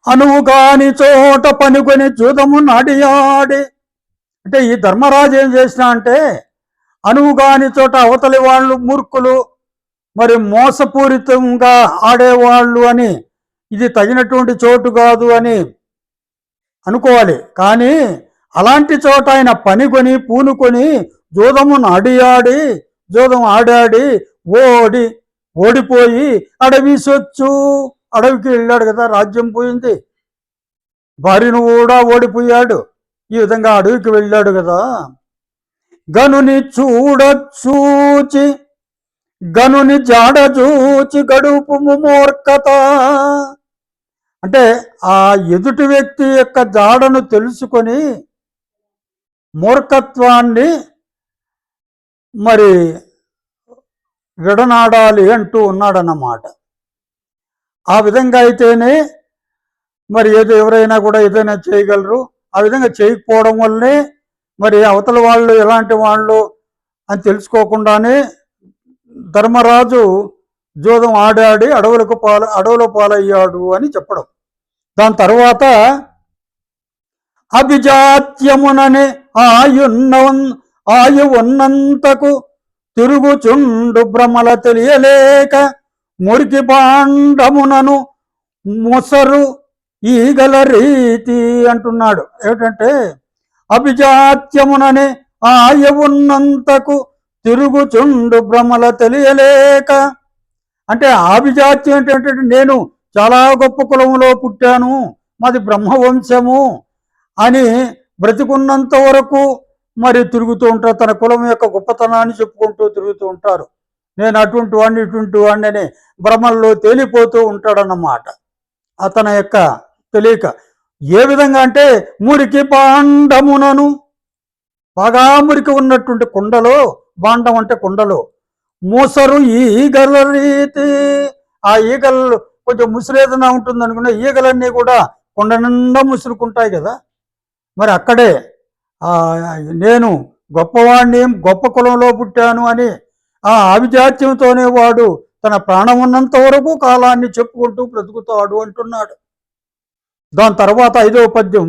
అనువుగాని చోట పనుకొని జూదము నడియాడి. అంటే ఈ ధర్మరాజు ఏం చేసినా అంటే అనువుగాని చోట అవతలి వాళ్ళు మూర్ఖులు, మరి మోసపూరితంగా ఆడేవాళ్ళు అని, ఇది తగినటువంటి చోటు కాదు అని అనుకోవాలి. కానీ అలాంటి చోట ఆయన పనికొని పూనుకొని జూదమును జూదం ఆడాడి ఓడిపోయి అడవి సొచ్చు, అడవికి వెళ్ళాడు కదా, రాజ్యం పోయింది, భార్యను కూడా ఓడిపోయాడు, ఈ విధంగా అడవికి వెళ్ళాడు కదా. గనుని చూడచూచి గనుని జాడచూచి గడుపు మూర్ఖత. అంటే ఆ ఎదుటి వ్యక్తి యొక్క జాడను తెలుసుకొని మూర్ఖత్వాన్ని మరి విడనాడాలి అంటూ ఉన్నాడన్నమాట. ఆ విధంగా అయితేనే మరి ఎవరైనా కూడా ఏదైనా చేయగలరు. ఆ విధంగా చేయకపోవడం వల్లనే మరి అవతల వాళ్ళు ఎలాంటి వాళ్ళు అని తెలుసుకోకుండానే ధర్మరాజు జూదం ఆడాడి అడవుల పాలయ్యాడు అని చెప్పడం. దాని తర్వాత అభిజాత్యముననే ఆయు ఉన్నంతకు తిరుగుచుండు భ్రమల తెలియలేక మురికి పాండమునను ముసరు ఈగల రీతి అంటున్నాడు. ఏమిటంటే అభిజాత్యముననే ఉన్నంతకు తిరుగుచుండు భ్రమల తెలియలేక. అంటే అభిజాత్యం ఏంటంటే నేను చాలా గొప్ప కులంలో పుట్టాను, మాది బ్రహ్మవంశము అని బ్రతికున్నంత వరకు మరి తిరుగుతూ ఉంటారు, తన కులం యొక్క గొప్పతనాన్ని చెప్పుకుంటూ తిరుగుతూ ఉంటారు. నేను అటువంటి వాడిని ఇటువంటి వాడిని అని భ్రమల్లో తేలిపోతూ ఉంటాడన్నమాట. అతని యొక్క తెలియక ఏ విధంగా అంటే మురికి పాండమునను, బాగా మురికి ఉన్నటువంటి కుండలో, బాండం అంటే కుండలో, మూసరు ఈగల రీతి, ఆ ఈగలు కొంచెం ముసురేదన ఉంటుంది అనుకున్న ఈగలన్నీ కూడా కొండ నిండా ముసురుకుంటాయి కదా. మరి అక్కడే నేను గొప్పవాడిని, గొప్ప కులంలో పుట్టాను అని ఆ అభిజాత్యంతోనే వాడు తన ప్రాణం ఉన్నంత వరకు కాలాన్ని చెప్పుకుంటూ బ్రతుకుతాడు అంటున్నాడు. దాని తర్వాత 5వ పద్యం.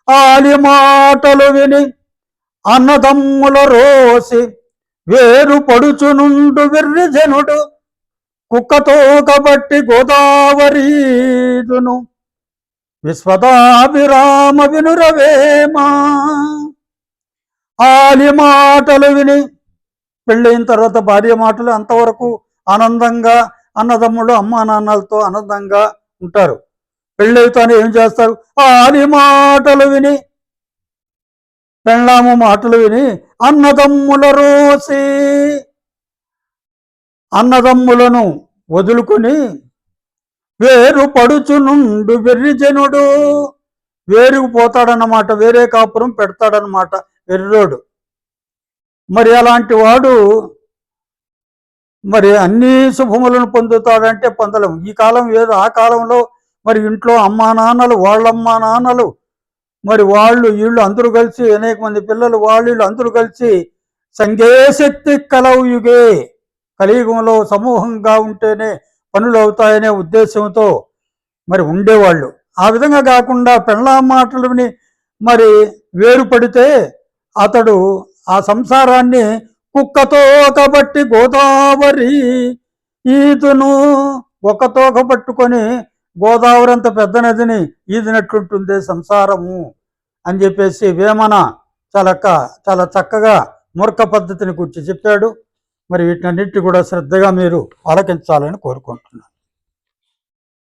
ఆలి మాటలు విని అన్నదమ్ముల రోసి వేరు పడుచునుండు వెర్రి జనుడు కుక్కతో కబట్టి గోదావరీదును విశ్వదాభిరామ వినురవేమా. ఆలి మాటలు విని, పెళ్ళైన తర్వాత భార్య మాటలు అంతవరకు ఆనందంగా అన్నదమ్ముడు అమ్మా నాన్నలతో ఆనందంగా ఉంటారు. పెళ్ళైతేనే ఏం చేస్తారు, ఆలి మాటలు విని, పెళ్ళాము మాటలు విని అన్నదమ్ముల రోసి, అన్నదమ్ములను వదులుకొని వేరు పడుచునుండు వెర్రిజనుడు, వేరుకు పోతాడన్నమాట, వేరే కాపురం పెడతాడనమాట వెర్రోడు. మరి అలాంటి వాడు మరి అన్ని శుభములను పొందుతాడంటే పొందలేము. ఈ కాలం ఏదో, ఆ కాలంలో మరి ఇంట్లో అమ్మా నాన్నలు, వాళ్ళమ్మా నాన్నలు, మరి వీళ్ళు అందరూ కలిసి, అనేక మంది పిల్లలు వీళ్ళు అందరూ కలిసి సంఘేశక్తి కలవుయుగే, కలియుగంలో సమూహంగా ఉంటేనే పనులు అవుతాయనే ఉద్దేశంతో మరి ఉండేవాళ్ళు. ఆ విధంగా కాకుండా పెళ్ళాం మాటలు విని మరి వేరుపడితే అతడు ఆ సంసారాన్ని కుక్కతో కబట్టి గోదావరి ఈదును, ఒక్కతోక పట్టుకొని గోదావరి అంత పెద్ద నదిని ఈదినట్లుంటుంది సంసారము అని చెప్పేసి వేమన చాలా చక్కగా మూర్ఖ పద్ధతిని గురించి చెప్పాడు. మరి వీటన్నిటి కూడా శ్రద్ధగా మీరు ఆలకించాలని కోరుకుంటున్నాను.